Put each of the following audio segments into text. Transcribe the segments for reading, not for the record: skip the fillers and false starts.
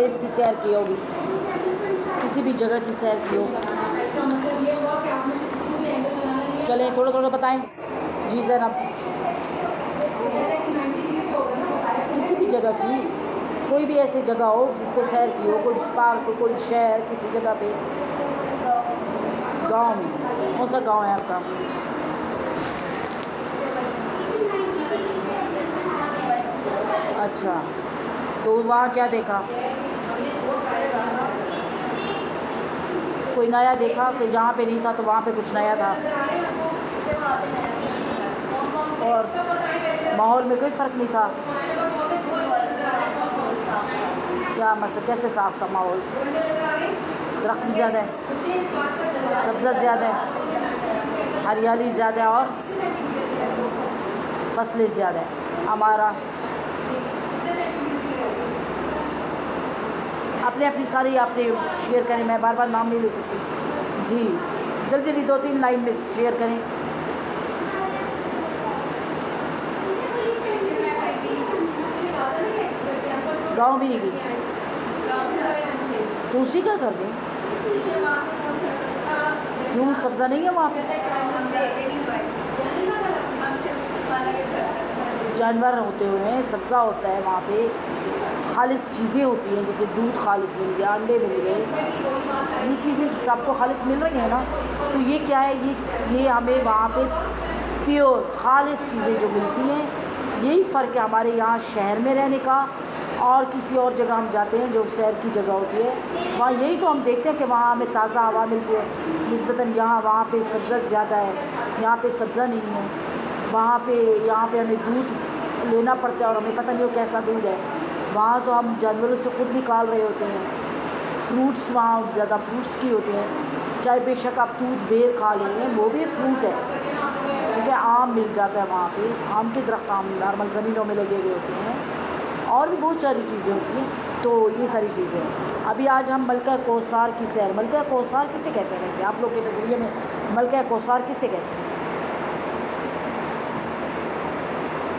Place की सैर की होगी, किसी भी जगह की सैर की हो। चलें थोड़ा थोड़ा बताएं जी ज़ैनब। किसी भी जगह की, कोई भी ऐसी जगह हो जिस पे सैर की हो, कोई पार्क, कोई शहर, किसी जगह पे। गांव में, कौन सा गांव है आपका? अच्छा, तो वहाँ क्या देखा? कोई नया देखा कि जहाँ पे नहीं था तो वहाँ पे कुछ नया था? और माहौल में कोई फ़र्क नहीं था? क्या मतलब, कैसे साफ़ था माहौल? दरख्त भी ज़्यादा है, सब्ज़ा ज़्यादा है, हरियाली ज़्यादा है और फसलें ज़्यादा है। हमारा अपने अपनी सारी आपने शेयर करें, मैं बार बार नाम नहीं ले सकती जी। जल्दी जल्दी 2-3 लाइन में शेयर करें। गांव भी नहीं गई तो उसी का कर दें। क्यों, सब्ज़ा नहीं है वहाँ पे? जानवर होते हुए सब्ज़ा होता है वहाँ पे, खालिस चीज़ें होती हैं, जैसे दूध खालिस मिल गया, अंडे मिल गए, ये चीज़ें सबको खालिस मिल रही हैं ना। तो ये क्या है, ये हमें वहाँ पे प्योर खालिस चीज़ें जो मिलती हैं। यही फ़र्क है हमारे यहाँ शहर में रहने का और किसी और जगह हम जाते हैं जो शहर की जगह होती है, वहाँ यही तो हम देखते हैं कि वहाँ हमें ताज़ा हवा मिलती है निस्बतन वहाँ पे सब्ज़ा ज़्यादा है, यहाँ पे सब्ज़ा नहीं है। यहाँ पे हमें दूध लेना पड़ता है और हमें पता नहीं हो कैसा दूध है। वहाँ तो हम जानवरों से खुद निकाल रहे होते हैं। फ्रूट्स वहाँ ज़्यादा फ्रूट्स की होते हैं, चाहे बेशक आप दूध बेर खा लें, वो भी फ्रूट है। ठीक है, आम मिल जाता है वहाँ पे, आम के दरख्त आम नॉर्मल ज़मीनों में लगे हुए होते हैं और भी बहुत सारी चीज़ें होती हैं। तो ये सारी चीज़ें हैं। अभी आज हम मलका कौसार की सैर, मलका कौसार किसे कहते हैं वैसे आप लोग के नज़रिए में? मलका कौसार किसे कहते हैं?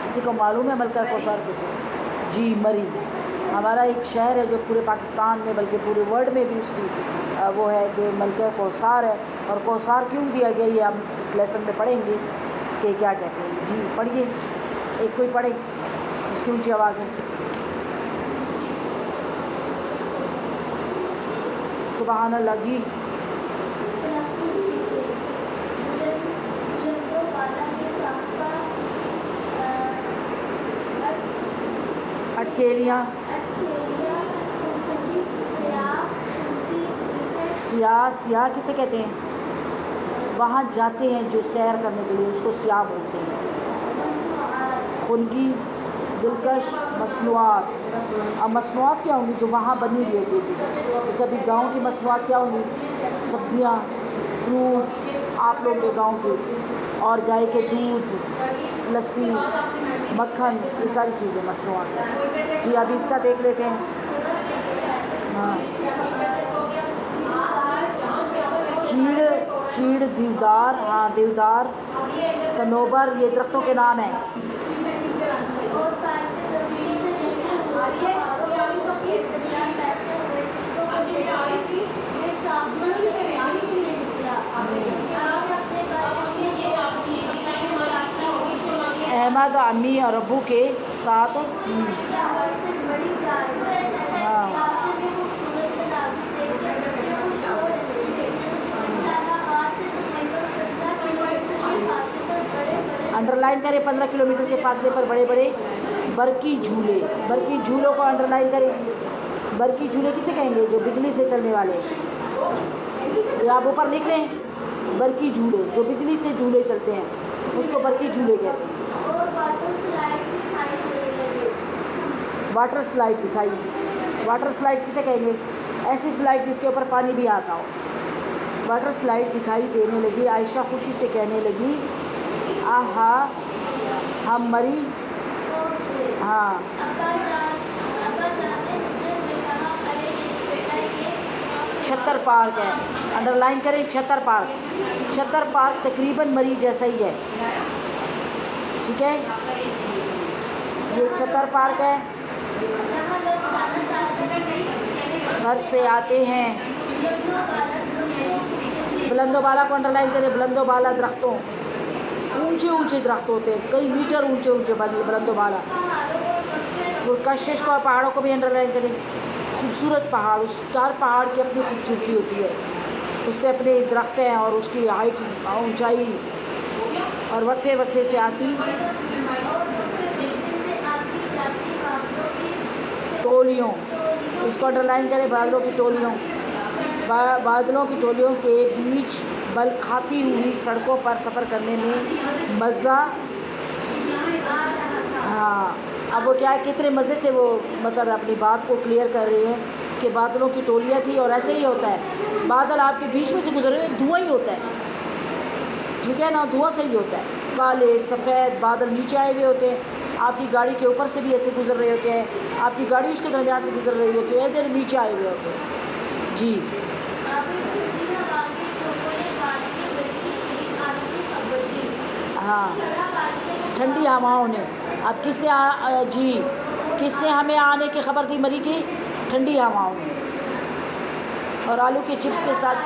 किसी को मालूम है मलका कौसार किसे? जी, मरी। हमारा एक शहर है जो पूरे पाकिस्तान में बल्कि पूरे वर्ल्ड में भी उसकी वो है कि मलका कौसार है। और कौसार क्यों दिया गया ये हम इस लेसन में पढ़ेंगे कि क्या कहते हैं। जी पढ़िए, एक कोई पढ़े, इसकी ऊँची आवाज़ है। सुबहान अल्लाह जी। अटकेलियाँ, सियाह किसे कहते हैं? वहाँ जाते हैं जो सैर करने के लिए, उसको सियाह बोलते हैं। खुनगी, दिलकश, मसनूआत। अब मसनूआत क्या होंगी? जो वहाँ बनी हुई होती है चीज़ें। जैसे अभी गाँव की मसनूआत क्या होंगी? सब्ज़ियाँ, फ्रूट आप लोग के गाँव के, और गाय के दूध, लस्सी, मक्खन, ये सारी चीज़ें मसनूआत। जी अभी इसका देख लेते हैं। हाँ, चीड़, देवदार, हाँ देवदार, सनोबर, ये दरख्तों के नाम हैं। अहमद अम्मी और अब्बू के साथ हाँ, अंडरलाइन करें 15 किलोमीटर के फासले पर बड़े बड़े बरकी झूले। बरकी झूलों को अंडरलाइन करें। बरकी झूले किसे कहेंगे? जो बिजली से चलने वाले, ये आप ऊपर लिख लें। बरकी झूले, जो बिजली से झूले चलते हैं उसको बरकी झूले कहते हैं। वाटर स्लाइड दिखाई। वाटर स्लाइड किसे कहेंगे? ऐसी स्लाइड जिसके ऊपर पानी भी आता हो। वाटर स्लाइड दिखाई देने लगी। आयशा खुशी से कहने लगी, आहा हम मरी। हाँ, छत्तर पार्क है, अंडरलाइन करें छत्तर पार्क। छत्तर पार्क तकरीबन मरी जैसा ही है। ठीक है, ये छत्तर पार्क है। घर से आते हैं। बुलंदोबाला को अंडरलाइन करें। बुलंदोबाला दरख्तों, ऊंचे ऊंचे दरख्त होते हैं, कई मीटर ऊंचे ऊंचे बुलंदोबाला। पुरकशिश को, पहाड़ों को भी अंडरलाइन करें। खूबसूरत पहाड़, उस हर पहाड़ की अपनी खूबसूरती होती है, उस पर अपने दरख्त हैं और उसकी हाइट, ऊंचाई और वक्फे वक्फे से आती टोलियों, इसको अंडरलाइन करें। बादलों की टोलियों, बादलों की टोलियों के बीच बल खाती हुई सड़कों पर सफ़र करने में मज़ा। हाँ, अब वो क्या है, कितने मज़े से वो मतलब अपनी बात को क्लियर कर रही है कि बादलों की टोलियाँ थी। और ऐसे ही होता है, बादल आपके बीच में से गुजर रहे हैं, धुआं ही होता है, ठीक है ना, धुआं से ही होता है। काले सफ़ेद बादल नीचे आए हुए होते हैं, आपकी गाड़ी के ऊपर से भी ऐसे गुजर रहे होते हैं, आपकी गाड़ी उसके दरमियान से गुजर रही होती है, इधर नीचे आए हुए होते हैं जी। हाँ, ठंडी हवाओं ने, अब किसने जी किसने हमें आने की ख़बर दी मरी की? ठंडी हवाओं ने। और आलू के चिप्स के साथ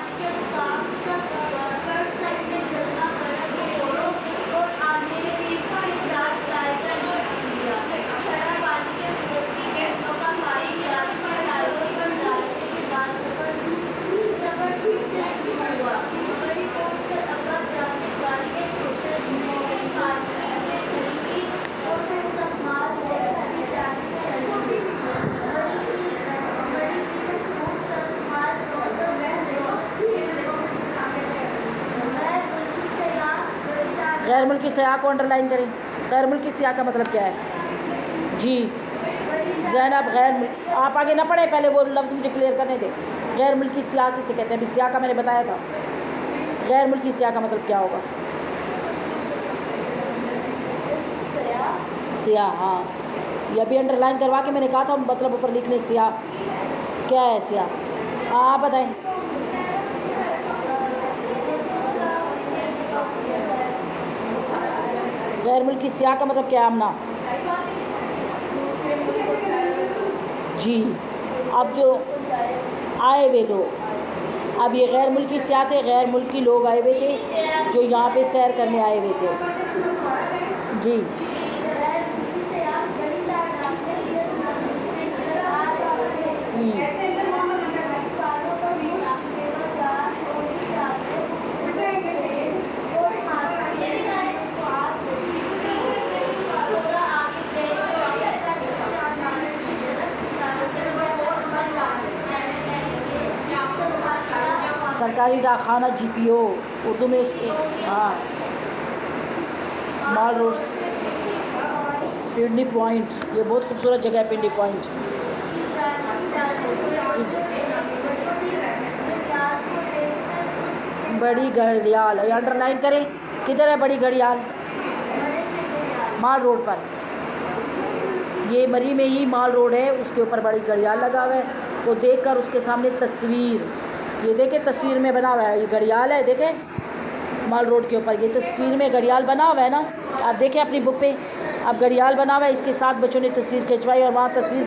गैर मुल्की सयाह को अंडरलाइन करें। गैर मुल्की सयाह का मतलब क्या है जी? ज़ैनब, आप आगे ना पढ़े, पहले वो लफ्ज़ मुझे क्लियर करने दें। गैर मुल्की सयाह किसे कहते हैं? अभी सयाह का मैंने बताया था, गैर मुल्की सयाह का मतलब क्या होगा? सयाह, हाँ, ये अभी अंडरलाइन करवा के मैंने कहा था मतलब ऊपर लिखने। सयाह क्या है? सयाह, हाँ आप बताएं। गैर मुल्की सयाह का मतलब क्या है आमना जी? अब जो आए हुए लोग, अब ये गैर मुल्की सयाह थे, गैर मुल्की लोग आए हुए थे जो यहाँ पे सैर करने आए हुए थे जी। सरकारी डाकखाना GPO उर्दू में इसके, हाँ, माल रोड, पिंडी पॉइंट, ये बहुत खूबसूरत जगह है पिंडी पॉइंट। बड़ी घड़ियाल, ये अंडरलाइन करें। किधर है बड़ी घड़ियाल? माल रोड पर, ये मरी में ही माल रोड है, उसके ऊपर बड़ी घड़ियाल लगा हुआ है। तो देखकर उसके सामने तस्वीर, ये देखें तस्वीर में बना हुआ है, ये घड़ियाल है, देखें माल रोड के ऊपर, ये तस्वीर में घड़ियाल बना हुआ है ना, आप देखें अपनी बुक पे, अब घड़ियाल बना हुआ है, इसके साथ बच्चों ने तस्वीर खिंचवाई और वहाँ तस्वीर